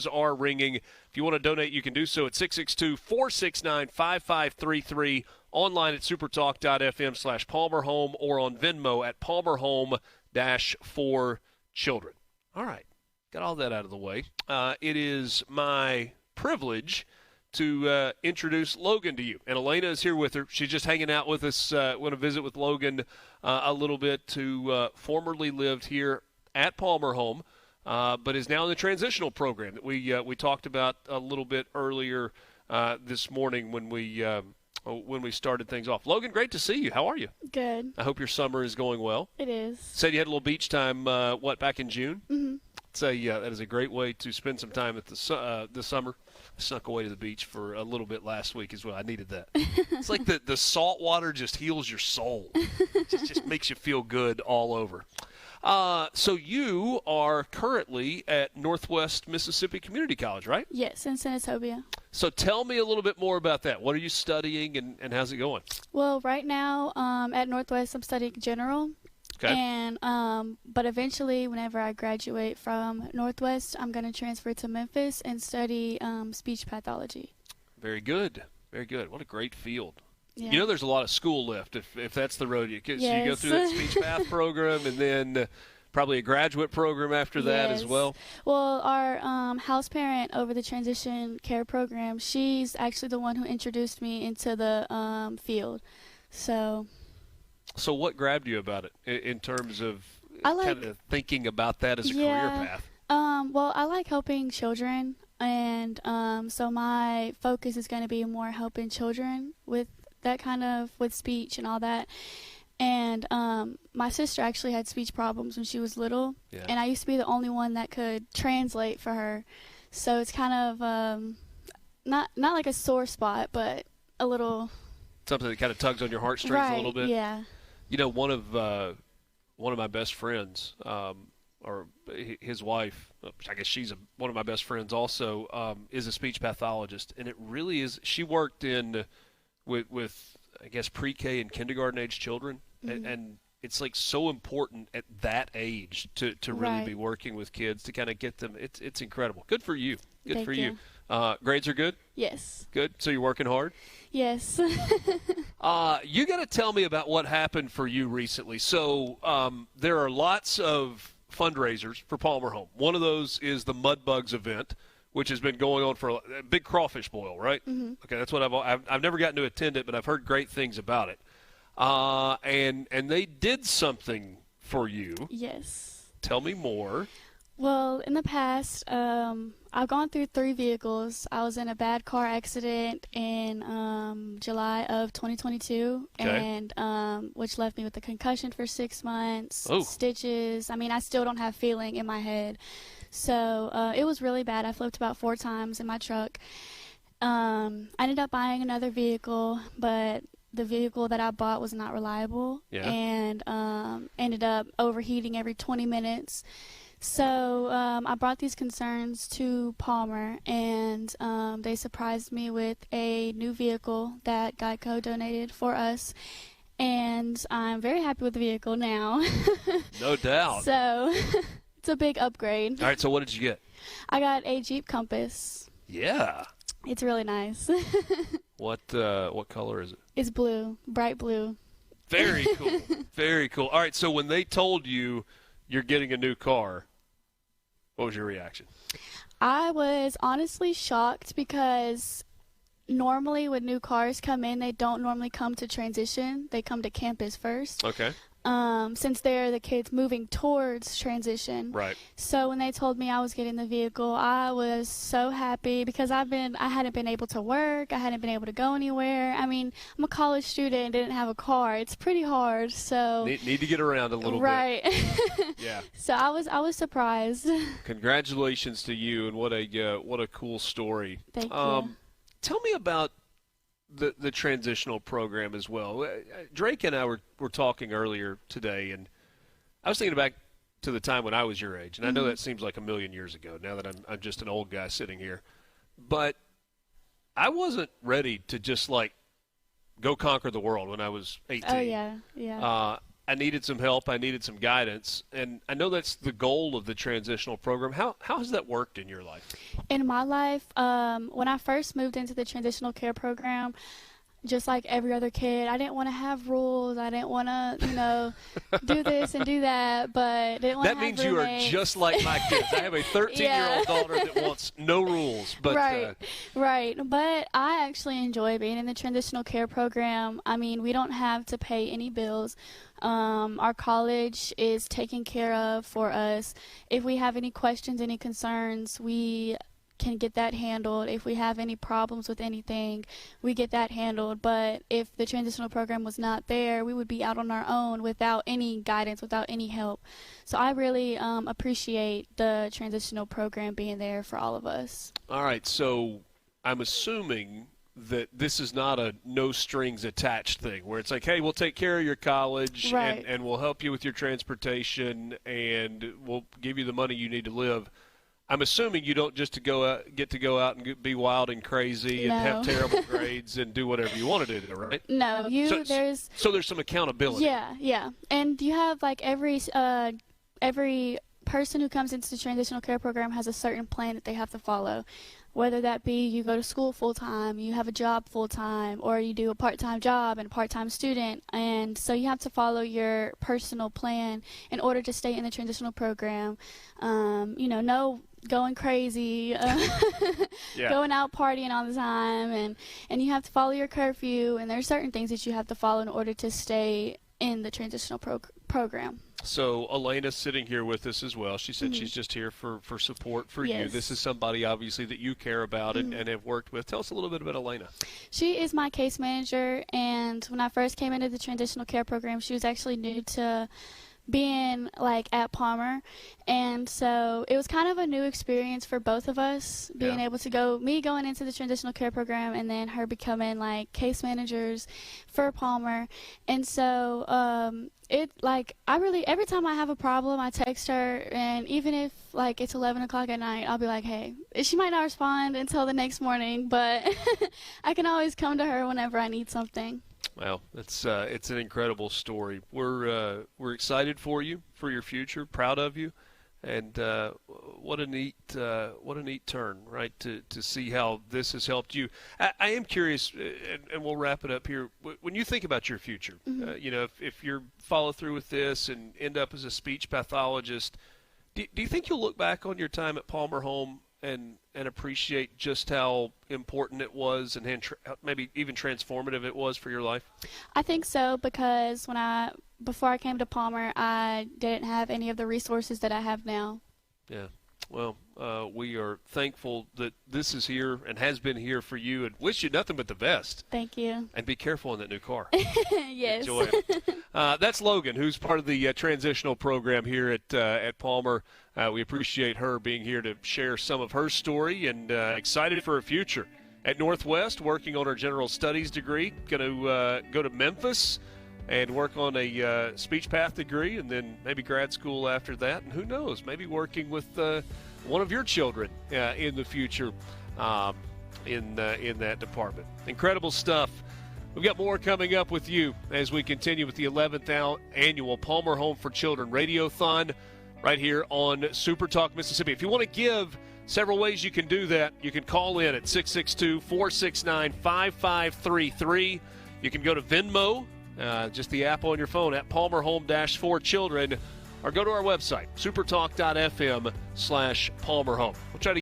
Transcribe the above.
are ringing. If you want to donate, you can do so at 662-469-5533, online at supertalk.fm/PalmerHome, or on Venmo at PalmerHome-for-Children. All right, got all that out of the way. It is my privilege to introduce Logan to you. And Elena is here with her. She's just hanging out with us. Want to visit with Logan a little bit, who formerly lived here at Palmer Home, but is now in the transitional program that we talked about a little bit earlier this morning when we started things off. Logan, great to see you. How are you? Good. I hope your summer is going well. It is. Said you had a little beach time, back in June? Mm-hmm. That is a great way to spend some time at the summer. I snuck away to the beach for a little bit last week as well. I needed that. It's like the salt water just heals your soul. It just makes you feel good all over. So you are currently at Northwest Mississippi Community College, right? Yes, in Senatobia. So tell me a little bit more about that. What are you studying, and how's it going? Well, right now at Northwest, I'm studying general. Okay. And but eventually, whenever I graduate from Northwest, I'm going to transfer to Memphis and study speech pathology. Very good. Very good. What a great field. Yeah. You know, there's a lot of school left if that's the road you get. Yes. So you go through that speech path program, and then probably a graduate program after that as well. Well, our house parent over the transition care program, she's actually the one who introduced me into the field. So what grabbed you about it in terms of kind of thinking about that as a career path? Well, I like helping children, and so my focus is going to be more helping children with that kind of, with speech and all that. And my sister actually had speech problems when she was little, and I used to be the only one that could translate for her. So it's kind of not like a sore spot, but a little something that kind of tugs on your heartstrings a little bit. Yeah. You know, one of my best friends, or his wife, I guess she's one of my best friends also, is a speech pathologist, and it really is. She worked with I guess pre-K and kindergarten age children, and it's like so important at that age to really be working with kids to kind of get them. It's incredible. Good for you. Good for you. Grades are good? Yes. Good. So you're working hard? Yes. You got to tell me about what happened for you recently. So there are lots of fundraisers for Palmer Home. One of those is the Mud Bugs event, which has been going on for a big crawfish boil, right? Mm-hmm. Okay, that's what I've never gotten to attend it, but I've heard great things about it. And they did something for you. Yes. Tell me more. Well, in the past, I've gone through 3 vehicles. I was in a bad car accident in July of 2022, and which left me with a concussion for 6 months, stitches. I mean, I still don't have feeling in my head. So it was really bad. I flipped about 4 times in my truck. I ended up buying another vehicle, but the vehicle that I bought was not reliable, and ended up overheating every 20 minutes. So I brought these concerns to Palmer, and they surprised me with a new vehicle that Geico donated for us. And I'm very happy with the vehicle now. No doubt. So it's a big upgrade. All right, so what did you get? I got a Jeep Compass. Yeah. It's really nice. What color is it? It's blue, bright blue. Very cool. Very cool. All right, so when they told you you're getting a new car, what was your reaction? I was honestly shocked because normally when new cars come in, they don't normally come to transition. They come to campus first. Okay. Since they're the kids moving towards transition. Right. So when they told me I was getting the vehicle, I was so happy because I hadn't been able to work. I hadn't been able to go anywhere. I mean, I'm a college student and didn't have a car. It's pretty hard. So need to get around a little bit. Right. Yeah. So I was surprised. Congratulations to you, and what a cool story. Thank you. Tell me about the transitional program as well. Drake and I were talking earlier today, and I was thinking back to the time when I was your age, and I know that seems like a million years ago now that I'm just an old guy sitting here, but I wasn't ready to just like go conquer the world when I was 18. Oh yeah. I needed some help. I needed some guidance. And I know that's the goal of the transitional program. How has that worked in your life? In my life, when I first moved into the transitional care program, just like every other kid, I didn't want to have rules. I didn't want to, do this and do that, but didn't want to have roommates. That means you are just like my kids. I have a 13-year-old daughter that wants no rules. But, right. But I actually enjoy being in the transitional care program. I mean, we don't have to pay any bills. Our college is taken care of for us. If we have any questions, any concerns, we can get that handled. If we have any problems with anything, we get that handled. But if the transitional program was not there, we would be out on our own without any guidance, without any help. So I really appreciate the transitional program being there for all of us. All right, so I'm assuming that this is not a no strings attached thing where it's like, hey, we'll take care of your college and we'll help you with your transportation and we'll give you the money you need to live. I'm assuming you don't just get to go out and be wild and crazy and have terrible grades and do whatever you want to do, right? No, there's some accountability. Yeah, and you have like every person who comes into the transitional care program has a certain plan that they have to follow. Whether that be you go to school full-time, you have a job full-time, or you do a part-time job and a part-time student. And so you have to follow your personal plan in order to stay in the transitional program. No going crazy, going out partying all the time, and you have to follow your curfew. And there are certain things that you have to follow in order to stay in the transitional program. So Elena's sitting here with us as well. She said she's just here for support for you. This is somebody, obviously, that you care about and have worked with. Tell us a little bit about Elena. She is my case manager, and when I first came into the transitional care program, she was actually new to being like at Palmer, and so it was kind of a new experience for both of us, being able to going into the transitional care program and then her becoming like case managers for Palmer. And so every time I have a problem, I text her, and even if like it's 11 o'clock at night, I'll be like, hey, she might not respond until the next morning, but I can always come to her whenever I need something. Well, it's an incredible story. We're excited for you, for your future, proud of you, and what a neat turn, right? To see how this has helped you. I am curious, and we'll wrap it up here. When you think about your future, if you follow through with this and end up as a speech pathologist, do you think you'll look back on your time at Palmer Home and appreciate just how important it was and maybe even transformative it was for your life? I think so, because before I came to Palmer, I didn't have any of the resources that I have now. Yeah. Well, we are thankful that this is here and has been here for you, and wish you nothing but the best. Thank you. And be careful in that new car. Yes. Enjoy it. That's Logan, who's part of the transitional program here at Palmer. We appreciate her being here to share some of her story, and excited for her future at Northwest, working on her general studies degree. Going to go to Memphis and work on a speech path degree, and then maybe grad school after that. And who knows, maybe working with one of your children in the future in that department. Incredible stuff. We've got more coming up with you as we continue with the 11th annual Palmer Home for Children Radiothon right here on SuperTalk Mississippi. If you want to give, several ways you can do that. You can call in at 662-469-5533. You can go to Venmo, just the app on your phone, at Palmer Home-for Children, or go to our website, supertalk.fm/Palmer Home. We'll try to